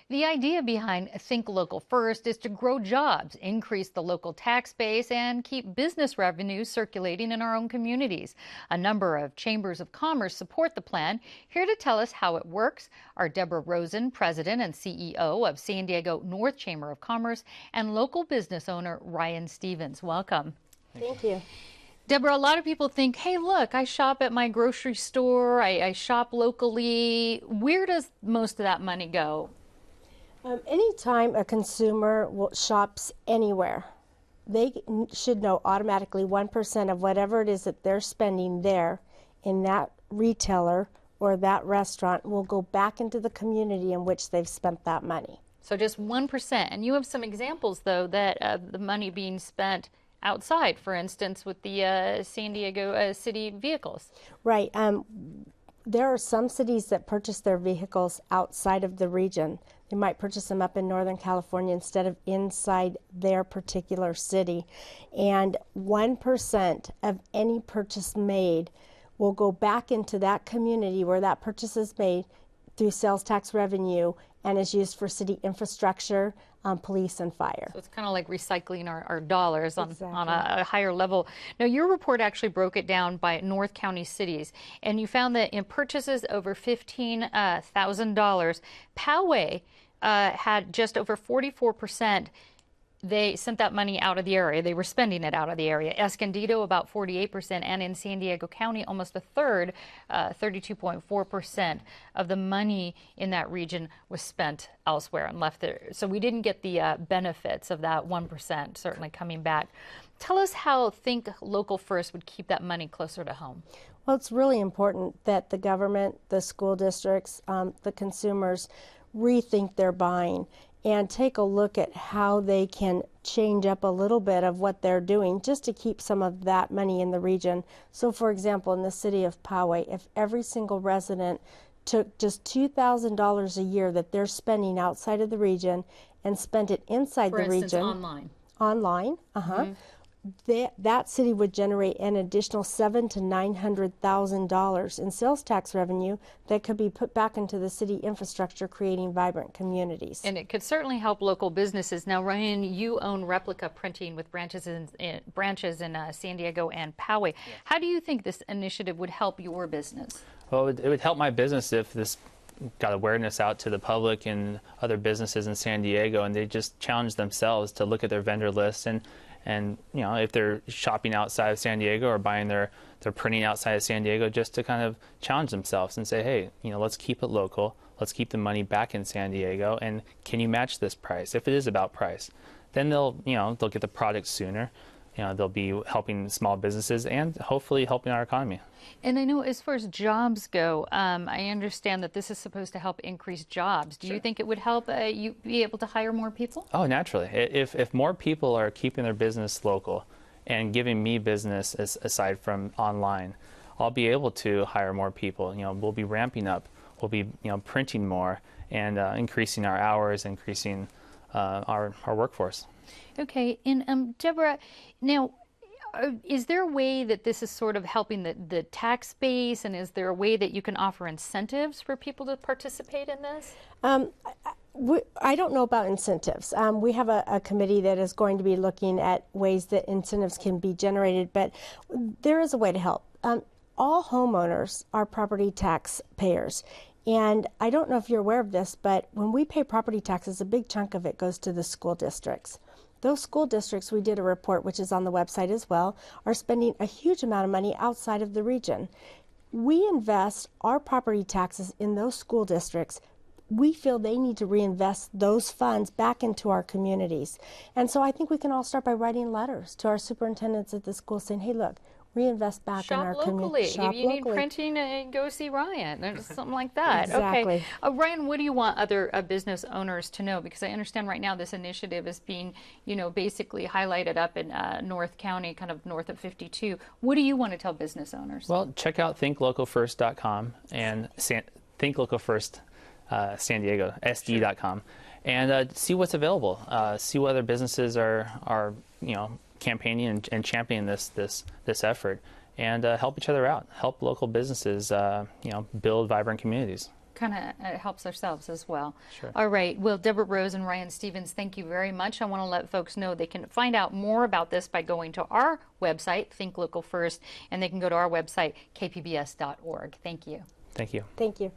The idea behind Think Local First is to grow jobs, increase the local tax base, and keep business revenues circulating in our own communities. A number of chambers of commerce support the plan. Here to tell us how it works are Deborah Rosen, President and CEO of San Diego North Chamber of Commerce, and local business owner Ryan Stevens. Welcome. Thank you. Deborah, a lot of people think, hey, look, I shop at my grocery store, I shop locally. Where does most of that money go? Anytime a consumer shops anywhere, they should know automatically 1% of whatever it is that they're spending there in that retailer or that restaurant will go back into the community in which they've spent that money. So just 1%. And you have some examples, though, that the money being spent outside, for instance, with the San Diego city vehicles. Right. There are some cities that purchase their vehicles outside of the region. They might purchase them up in Northern California instead of inside their particular city. And 1% of any purchase made will go back into that community where that purchase is made through sales tax revenue and is used for city infrastructure, police, and fire. So it's kind of like recycling our dollars on Exactly. a higher level. Now, your report actually broke it down by North County cities, and you found that in purchases over $15,000, Poway had just over 44%. They sent that money out of the area. They were spending it out of the area. Escondido, about 48%, and in San Diego County, almost a third, 32.4% of the money in that region was spent elsewhere and left there. So we didn't get the benefits of that 1% certainly coming back. Tell us how Think Local First would keep that money closer to home. Well, it's really important that the government, the school districts, the consumers rethink their buying and take a look at how they can change up a little bit of what they're doing just to keep some of that money in the region. So, for example, in the city of Poway, if every single resident took just $2,000 a year that they're spending outside of the region and spent it inside For the instance, region. Online. That city would generate an additional $700,000 to $900,000 in sales tax revenue that could be put back into the city infrastructure, creating vibrant communities. And it could certainly help local businesses. Now, Ryan, you own Replica Printing with branches in San Diego and Poway. Yeah. How do you think this initiative would help your business? Well, it would help my business if this got awareness out to the public and other businesses in San Diego, and they just challenge themselves to look at their vendor list and you know, if they're shopping outside of San Diego or buying their printing outside of San Diego, just to kind of challenge themselves and say, hey, you know, let's keep it local, let's keep the money back in San Diego, and can you match this price? If it is about price, then they'll get the product sooner. You know, they'll be helping small businesses and hopefully helping our economy. And I know as far as jobs go, I understand that this is supposed to help increase jobs. Do you think it would help you be able to hire more people? Oh, naturally. If more people are keeping their business local and giving me business aside from online, I'll be able to hire more people. You know, we'll be ramping up. We'll be printing more and increasing our hours, increasing our workforce. Okay, and Deborah, now, is there a way that this is sort of helping the tax base, and is there a way that you can offer incentives for people to participate in this? I don't know about incentives. We have a committee that is going to be looking at ways that incentives can be generated, but there is a way to help. All homeowners are property tax payers. And I don't know if you're aware of this, but when we pay property taxes, a big chunk of it goes to the school districts. Those school districts, we did a report, which is on the website as well, are spending a huge amount of money outside of the region. We invest our property taxes in those school districts. We feel they need to reinvest those funds back into our communities. And so I think we can all start by writing letters to our superintendents at the school saying, hey, look, reinvest back in our community. Shop locally. If you need printing, go see Ryan or something like that. Exactly. Okay. Ryan, what do you want other business owners to know? Because I understand right now this initiative is being, basically highlighted up in North County, kind of north of 52. What do you want to tell business owners? Well, check out thinklocalfirst.com and thinklocalfirst San Diego, SD.com, and see what's available. See what other businesses are campaigning and championing this effort, and help each other out. Help local businesses, build vibrant communities. kind of helps ourselves as well. Sure. All right. Well, Deborah Rose and Ryan Stevens, thank you very much. I want to let folks know they can find out more about this by going to our website, Think Local First, and they can go to our website, kpbs.org. Thank you. Thank you. Thank you.